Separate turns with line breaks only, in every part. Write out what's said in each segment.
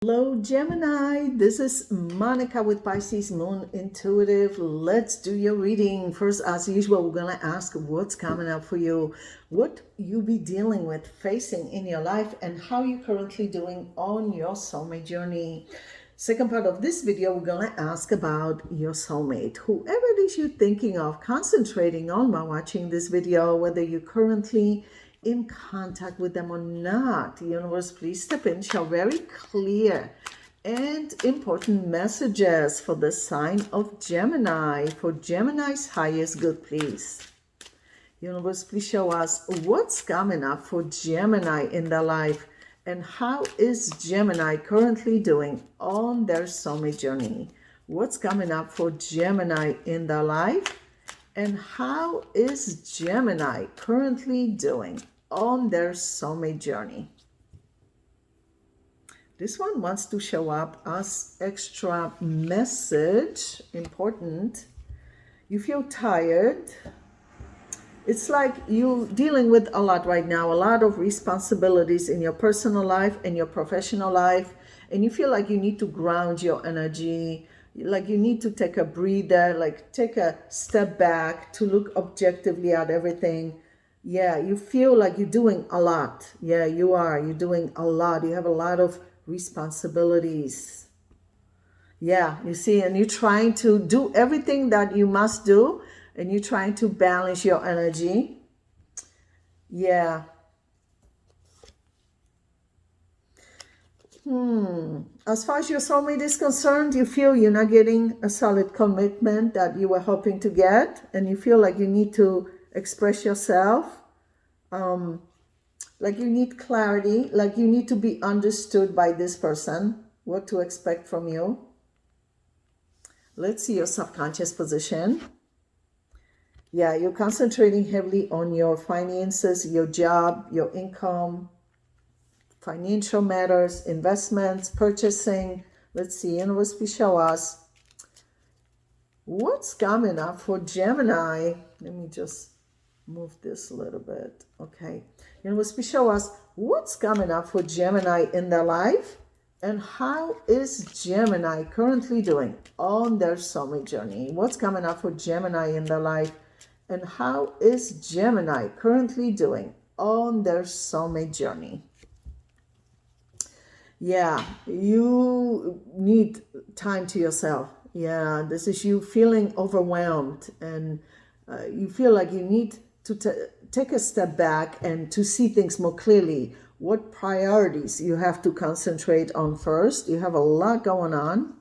Hello Gemini, this is Monica with Pisces Moon Intuitive. Let's do your reading. First, as usual, we're going to ask what's coming up for you, what you be dealing with, facing in your life, and how you're currently doing on your soulmate journey. Second part of this video, we're going to ask about your soulmate. Whoever it is you're thinking of, concentrating on while watching this video, whether you're currently in contact with them or not. Universe, please step in, show very clear and important messages for the sign of Gemini, for Gemini's highest good, please. Universe, please show us what's coming up for Gemini in their life, and how is Gemini currently doing on their soulmate journey. What's coming up for Gemini in their life, and how is Gemini currently doing on their soulmate journey. This one wants to show up as extra message, important. You feel tired. It's like you're dealing with a lot right now, a lot of responsibilities in your personal life and your professional life, and you feel like you need to ground your energy, like you need to take a breather, like take a step back to look objectively at everything. Yeah, you feel like you're doing a lot. Yeah, you are. You're doing a lot. You have a lot of responsibilities. Yeah, you see, and you're trying to do everything that you must do, and you're trying to balance your energy. Yeah. As far as your soulmate is concerned, you feel you're not getting a solid commitment that you were hoping to get, and you feel like you need to express yourself, like you need clarity, like you need to be understood by this person, what to expect from you. Let's see your subconscious position. Yeah, you're concentrating heavily on your finances, your job, your income, financial matters, investments, purchasing. Let's see, universe, please show us what's coming up for Gemini. Let me just move this a little bit. Okay, universe, please show us what's coming up for Gemini in their life, and how is Gemini currently doing on their soulmate journey. What's coming up for Gemini in their life, and how is Gemini currently doing on their soulmate journey. Yeah, you need time to yourself. Yeah, this is you feeling overwhelmed, and you feel like you need to take a step back and to see things more clearly. What priorities you have to concentrate on first. You have a lot going on,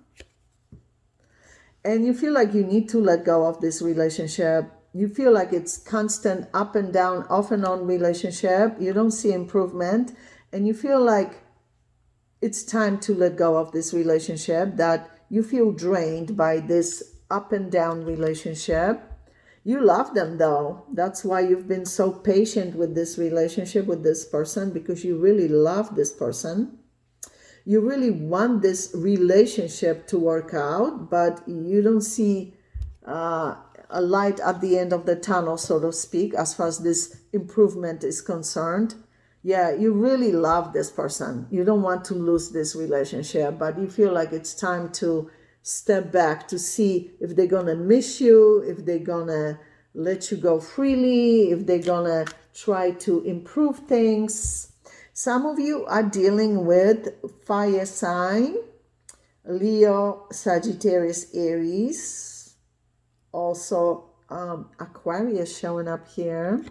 and you feel like you need to let go of this relationship. You feel like it's constant up and down, off and on relationship. You don't see improvement, and you feel like it's time to let go of this relationship, that you feel drained by this up and down relationship. You love them though. That's why you've been so patient with this relationship, with this person, because you really love this person. You really want this relationship to work out, but you don't see a light at the end of the tunnel, so to speak, as far as this improvement is concerned. Yeah, you really love this person. You don't want to lose this relationship, but you feel like it's time to step back to see if they're going to miss you, if they're going to let you go freely, if they're going to try to improve things. Some of you are dealing with fire sign, Leo, Sagittarius, Aries, also Aquarius showing up here.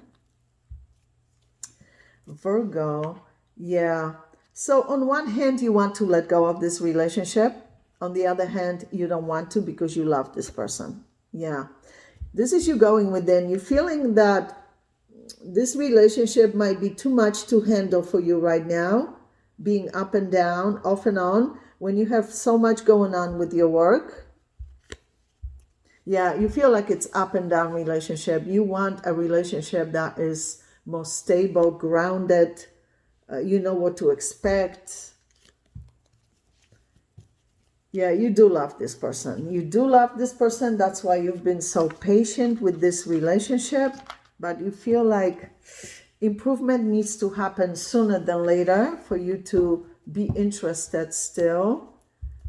Virgo. Yeah, so on one hand you want to let go of this relationship, on the other hand you don't want to because you love this person. Yeah, this is you going within. You're feeling that this relationship might be too much to handle for you right now, being up and down, off and on, when you have so much going on with your work. Yeah, you feel like it's up and down relationship. You want a relationship that is more stable, grounded. You know what to expect. Yeah, you do love this person. You do love this person. That's why you've been so patient with this relationship. But you feel like improvement needs to happen sooner than later for you to be interested still.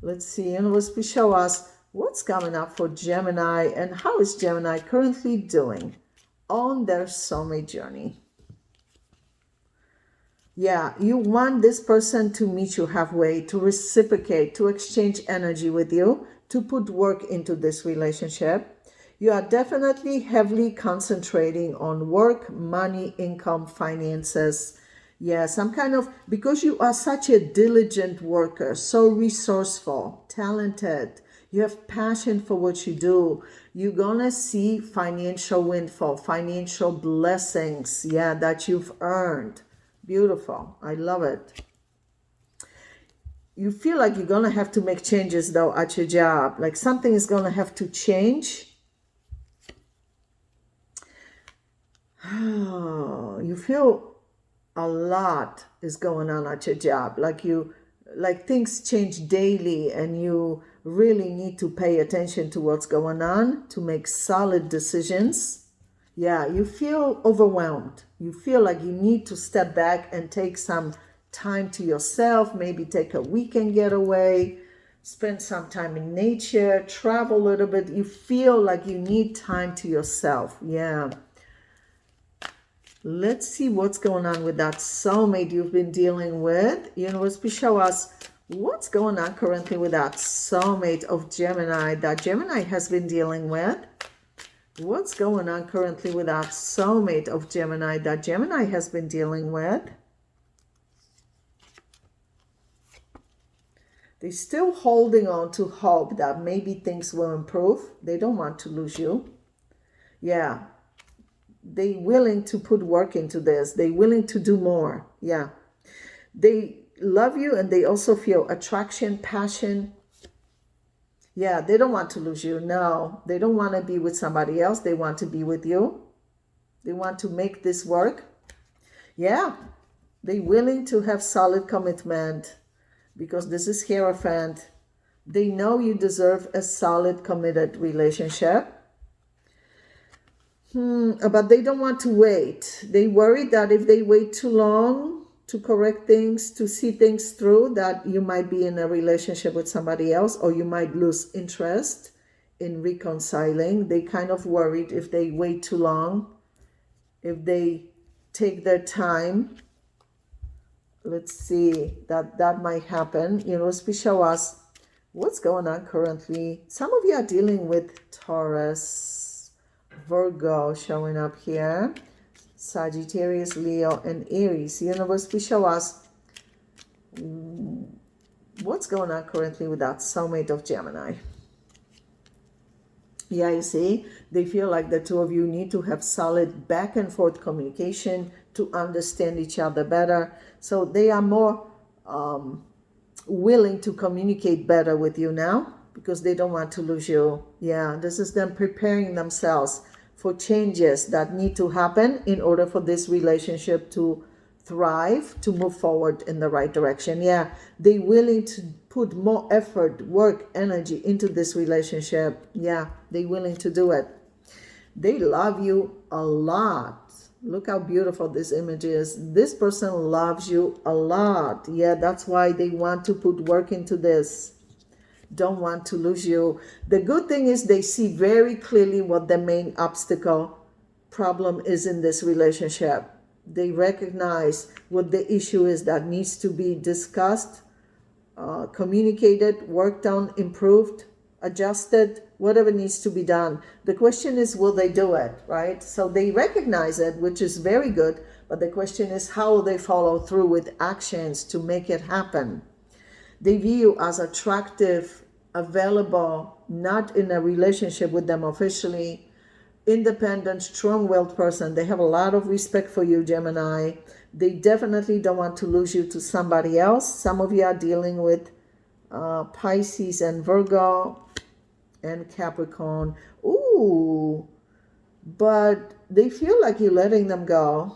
Let's see, universe, please show us what's coming up for Gemini and how is Gemini currently doing on their soulmate journey. Yeah, you want this person to meet you halfway, to reciprocate, to exchange energy with you, to put work into this relationship. You are definitely heavily concentrating on work, money, income, finances. Yeah, some kind of, because you are such a diligent worker, so resourceful, talented, you have passion for what you do, you're gonna see financial windfall, financial blessings, yeah, that you've earned. Beautiful. I love it. You feel like you're going to have to make changes though at your job. Like something is going to have to change. Oh, you feel a lot is going on at your job. Like things change daily and you really need to pay attention to what's going on to make solid decisions. Yeah, you feel overwhelmed. You feel like you need to step back and take some time to yourself, maybe take a weekend getaway, spend some time in nature, travel a little bit. You feel like you need time to yourself. Yeah. Let's see what's going on with that soulmate you've been dealing with. Universe, please show us what's going on currently with that soulmate of Gemini that Gemini has been dealing with. What's going on currently with that soulmate of Gemini that Gemini has been dealing with? They're still holding on to hope that maybe things will improve. They don't want to lose you. Yeah. They're willing to put work into this. They're willing to do more. Yeah. They love you and they also feel attraction, passion. Yeah, they don't want to lose you. No, they don't want to be with somebody else. They want to be with you. They want to make this work. Yeah, they're willing to have solid commitment because this is Hierophant. They know you deserve a solid, committed relationship. But they don't want to wait. They worry that if they wait too long to correct things, to see things through, that you might be in a relationship with somebody else or you might lose interest in reconciling. They kind of worried if they wait too long, if they take their time. Let's see, that might happen. Please show us what's going on currently. Some of you are dealing with Taurus, Virgo showing up here. Sagittarius, Leo, and Aries. Universe, please show us what's going on currently with that soulmate of Gemini. Yeah, you see, they feel like the two of you need to have solid back and forth communication to understand each other better. So they are more willing to communicate better with you now because they don't want to lose you. Yeah, this is them preparing themselves for changes that need to happen in order for this relationship to thrive, to move forward in the right direction. Yeah, they're willing to put more effort, work, energy into this relationship. Yeah, they're willing to do it. They love you a lot. Look how beautiful this image is. This person loves you a lot. Yeah, that's why they want to put work into this. Don't want to lose you. The good thing is they see very clearly what the main obstacle problem is in this relationship. They recognize what the issue is that needs to be discussed, communicated, worked on, improved, adjusted, whatever needs to be done. The question is, will they do it, right? So they recognize it, which is very good. But the question is, how will they follow through with actions to make it happen? They view you as attractive, available, not in a relationship with them officially, independent, strong-willed person. They have a lot of respect for you, Gemini. They definitely don't want to lose you to somebody else. Some of you are dealing with Pisces and Virgo and Capricorn. Ooh, but they feel like you're letting them go.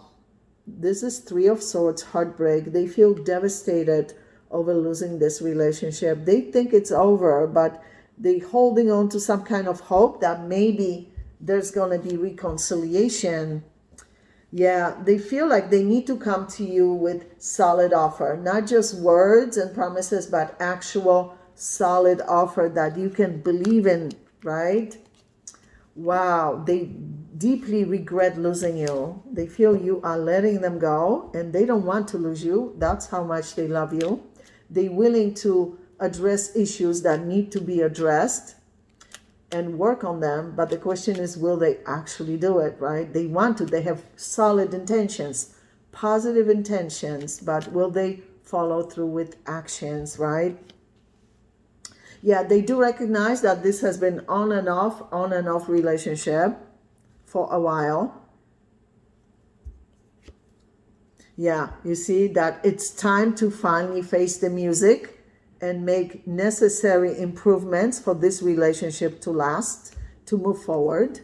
This is Three of Swords, heartbreak. They feel devastated over losing this relationship. They think it's over, but they're holding on to some kind of hope that maybe there's going to be reconciliation. Yeah, they feel like they need to come to you with solid offer, not just words and promises, but actual solid offer that you can believe in, right? Wow, they deeply regret losing you. They feel you are letting them go and they don't want to lose you. That's how much they love you. They're willing to address issues that need to be addressed and work on them. But the question is, will they actually do it, right? They want to, they have solid intentions, positive intentions, but will they follow through with actions, right? Yeah, they do recognize that this has been on and off relationship for a while. Yeah, you see that it's time to finally face the music and make necessary improvements for this relationship to last, to move forward.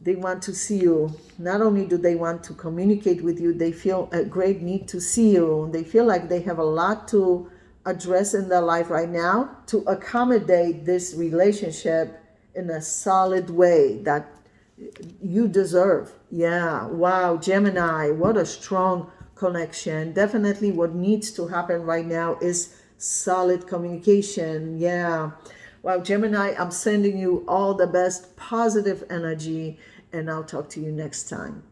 They want to see you. Not only do they want to communicate with you, they feel a great need to see you. They feel like they have a lot to address in their life right now to accommodate this relationship in a solid way that you deserve. Yeah, wow, Gemini, what a strong connection. Definitely what needs to happen right now is solid communication. Yeah. Wow, Gemini, I'm sending you all the best positive energy, and I'll talk to you next time.